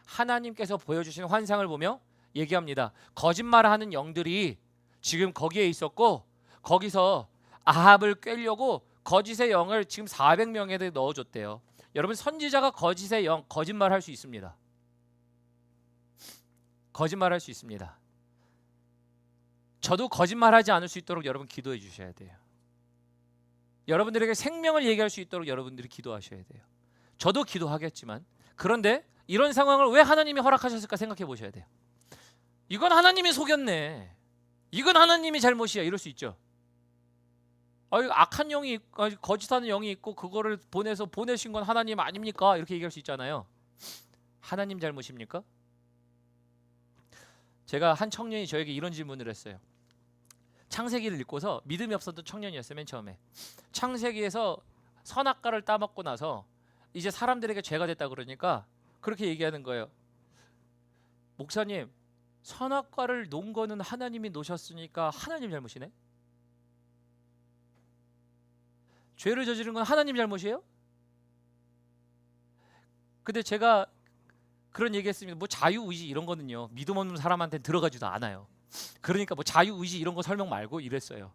하나님께서 보여주신 환상을 보며 얘기합니다. 거짓말하는 영들이 지금 거기에 있었고 거기서 아합을 꾀려고 거짓의 영을 지금 400명에게 넣어줬대요. 여러분 선지자가 거짓의 영, 거짓말할 수 있습니다. 거짓말할 수 있습니다. 저도 거짓말하지 않을 수 있도록 여러분 기도해 주셔야 돼요. 여러분들에게 생명을 얘기할 수 있도록 여러분들이 기도하셔야 돼요. 저도 기도하겠지만 그런데 이런 상황을 왜 하나님이 허락하셨을까 생각해 보셔야 돼요. 이건 하나님이 속였네. 이건 하나님이 잘못이야. 이럴 수 있죠. 악한 영이 거짓하는 영이 있고 그거를 보내신 건 하나님 아닙니까? 이렇게 얘기할 수 있잖아요. 하나님 잘못입니까? 제가 한 청년이 저에게 이런 질문을 했어요. 창세기를 읽고서 믿음이 없었던 청년이었어요. 맨 처음에 창세기에서 선악과를 따먹고 나서 이제 사람들에게 죄가 됐다 그러니까 그렇게 얘기하는 거예요. 목사님, 선악과를 놓은 거는 하나님이 놓으셨으니까 하나님 잘못이네? 죄를 저지른 건 하나님 잘못이에요? 근데 제가 그런 얘기했습니다. 뭐 자유의지 이런 거는요, 믿음 없는 사람한테는 들어가지도 않아요. 그러니까 뭐 자유의지 이런 거 설명 말고 이랬어요.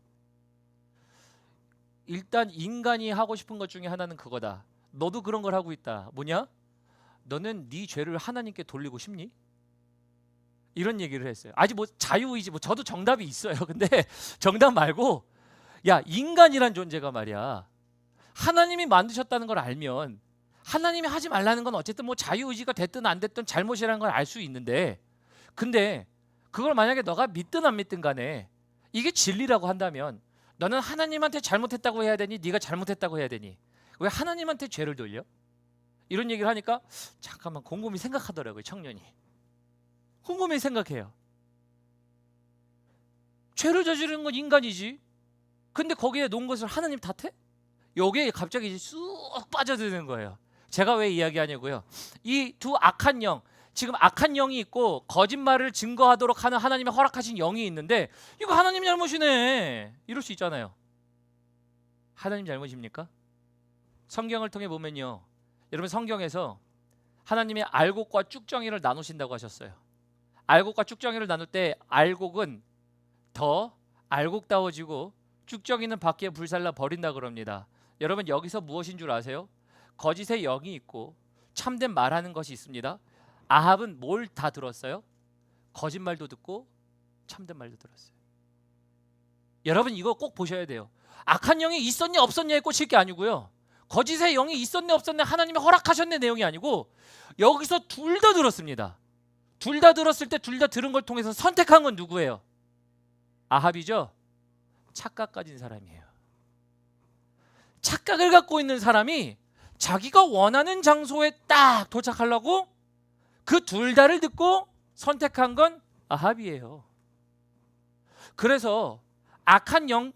일단 인간이 하고 싶은 것 중에 하나는 그거다. 너도 그런 걸 하고 있다. 뭐냐? 너는 네 죄를 하나님께 돌리고 싶니? 이런 얘기를 했어요. 아직 뭐 자유의지, 뭐 저도 정답이 있어요. 근데 정답 말고, 야, 인간이란 존재가 말이야, 하나님이 만드셨다는 걸 알면 하나님이 하지 말라는 건 어쨌든 뭐 자유의지가 됐든 안 됐든 잘못이라는 걸 알 수 있는데, 근데 그걸 만약에 너가 믿든 안 믿든 간에 이게 진리라고 한다면 너는 하나님한테 잘못했다고 해야 되니 네가 잘못했다고 해야 되니 왜 하나님한테 죄를 돌려? 이런 얘기를 하니까 잠깐만 곰곰이 생각하더라고요. 청년이 곰곰이 생각해요. 죄를 저지르는 건 인간이지. 근데 거기에 놓은 것을 하나님 탓해? 여기에 갑자기 이제 쑥 빠져드는 거예요. 제가 왜 이야기하냐고요. 이 두 악한 영, 지금 악한 영이 있고 거짓말을 증거하도록 하는 하나님의 허락하신 영이 있는데 이거 하나님 잘못이네 이럴 수 있잖아요. 하나님 잘못입니까? 성경을 통해 보면요, 여러분 성경에서 하나님이 알곡과 쭉정이를 나누신다고 하셨어요. 알곡과 쭉정이를 나눌 때 알곡은 더 알곡다워지고 쭉정이는 밖에 불살라 버린다 그럽니다. 여러분 여기서 무엇인 줄 아세요? 거짓의 영이 있고 참된 말하는 것이 있습니다. 아합은 뭘 다 들었어요? 거짓말도 듣고 참된 말도 들었어요. 여러분 이거 꼭 보셔야 돼요. 악한 영이 있었냐 없었냐에 꽂힐 게 아니고요, 거짓의 영이 있었네 없었네 하나님이 허락하셨네 내용이 아니고, 여기서 둘 다 들었습니다. 둘 다 들었을 때 둘 다 들은 걸 통해서 선택한 건 누구예요? 아합이죠. 착각 가진 사람이에요. 착각을 갖고 있는 사람이 자기가 원하는 장소에 딱 도착하려고 그 둘 다를 듣고 선택한 건 아합이에요. 그래서 악한 영,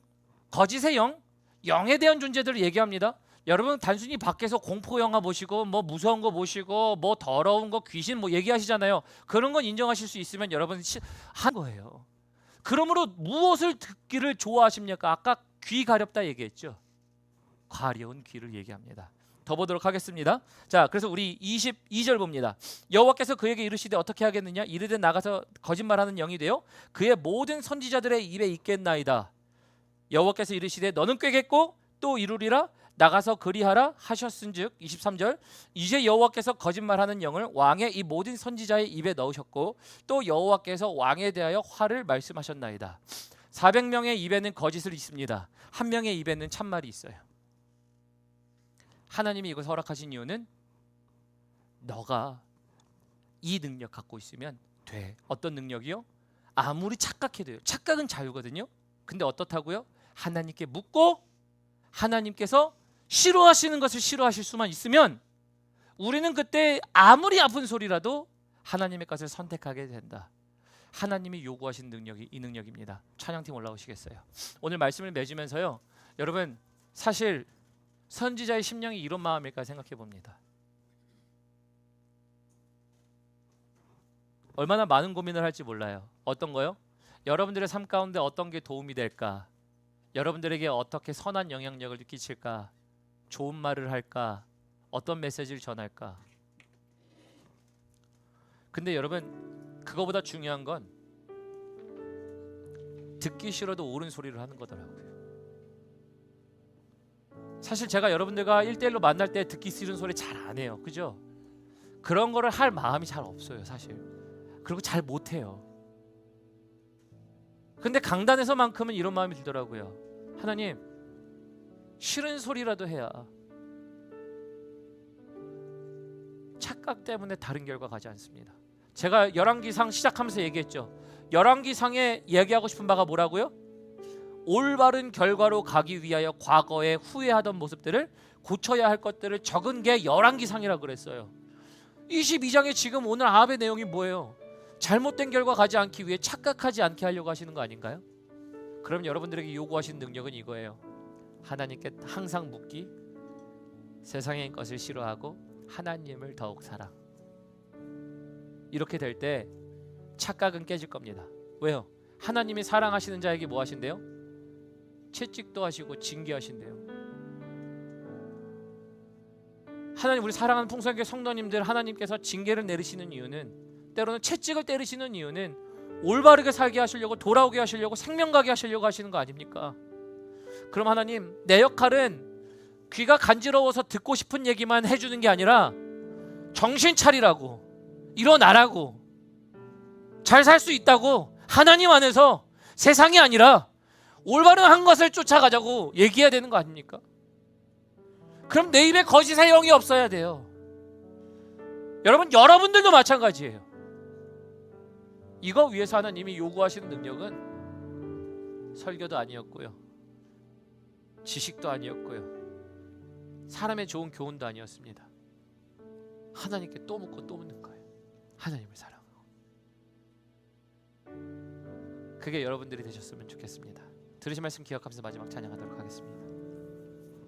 거짓의 영, 영에 대한 존재들을 얘기합니다. 여러분 단순히 밖에서 공포 영화 보시고 뭐 무서운 거 보시고 뭐 더러운 거 귀신 뭐 얘기하시잖아요. 그런 건 인정하실 수 있으면 여러분 한 거예요. 그러므로 무엇을 듣기를 좋아하십니까? 아까 귀 가렵다 얘기했죠. 가려운 귀를 얘기합니다. 더 보도록 하겠습니다. 자, 그래서 우리 22절 봅니다. 여호와께서 그에게 이르시되 어떻게 하겠느냐? 이르되 나가서 거짓말하는 영이 되어 그의 모든 선지자들의 입에 있겠나이다. 여호와께서 이르시되 너는 꾀겠고 또 이루리라. 나가서 그리하라 하셨은즉 23절 이제 여호와께서 거짓말하는 영을 왕의 이 모든 선지자의 입에 넣으셨고 또 여호와께서 왕에 대하여 화를 말씀하셨나이다. 400명의 입에는 거짓을 있습니다. 한 명의 입에는 참말이 있어요. 하나님이 이것을 허락하신 이유는 너가 이 능력 갖고 있으면 돼. 어떤 능력이요? 아무리 착각해도요. 착각은 자유거든요. 근데 어떻다고요? 하나님께 묻고 하나님께서 싫어하시는 것을 싫어하실 수만 있으면 우리는 그때 아무리 아픈 소리라도 하나님의 것을 선택하게 된다. 하나님이 요구하신 능력이 이 능력입니다. 찬양팀 올라오시겠어요? 오늘 말씀을 맺으면서요, 여러분 사실 선지자의 심령이 이런 마음일까 생각해 봅니다. 얼마나 많은 고민을 할지 몰라요. 어떤 거요? 여러분들의 삶 가운데 어떤 게 도움이 될까? 여러분들에게 어떻게 선한 영향력을 끼칠까? 좋은 말을 할까? 어떤 메시지를 전할까? 근데 여러분 그거보다 중요한 건 듣기 싫어도 옳은 소리를 하는 거더라고요. 사실 제가 여러분들과 1대1로 만날 때 듣기 싫은 소리 잘 안 해요. 그죠? 그런 거를 할 마음이 잘 없어요 사실. 그리고 잘 못해요. 근데 강단에서만큼은 이런 마음이 들더라고요. 하나님, 싫은 소리라도 해야 착각 때문에 다른 결과 가지 않습니다. 제가 열왕기상 시작하면서 얘기했죠. 열왕기상에 얘기하고 싶은 바가 뭐라고요? 올바른 결과로 가기 위하여 과거에 후회하던 모습들을 고쳐야 할 것들을 적은 게 열왕기상이라고 그랬어요. 22장에 지금 오늘 아합의 내용이 뭐예요? 잘못된 결과 가지 않기 위해 착각하지 않게 하려고 하시는 거 아닌가요? 그럼 여러분들에게 요구하신 능력은 이거예요. 하나님께 항상 묻기, 세상의 것을 싫어하고 하나님을 더욱 사랑. 이렇게 될 때 착각은 깨질 겁니다. 왜요? 하나님이 사랑하시는 자에게 뭐 하신대요? 채찍도 하시고 징계하신대요. 하나님, 우리 사랑하는 풍성교회 성도님들, 하나님께서 징계를 내리시는 이유는, 때로는 채찍을 때리시는 이유는 올바르게 살게 하시려고, 돌아오게 하시려고, 생명 가게 하시려고 하시는 거 아닙니까? 그럼 하나님, 내 역할은 귀가 간지러워서 듣고 싶은 얘기만 해주는 게 아니라 정신 차리라고, 일어나라고, 잘 살 수 있다고, 하나님 안에서 세상이 아니라 올바른 것을 쫓아가자고 얘기해야 되는 거 아닙니까? 그럼 내 입에 거짓의 영이 없어야 돼요. 여러분, 여러분들도 마찬가지예요. 이거 위해서 하나님이 요구하시는 능력은 설교도 아니었고요, 지식도 아니었고요, 사람의 좋은 교훈도 아니었습니다. 하나님께 또 묻고 또 묻는 거예요. 하나님을 사랑하고. 그게 여러분들이 되셨으면 좋겠습니다. 들으신 말씀 기억하면서 마지막 찬양하도록 하겠습니다.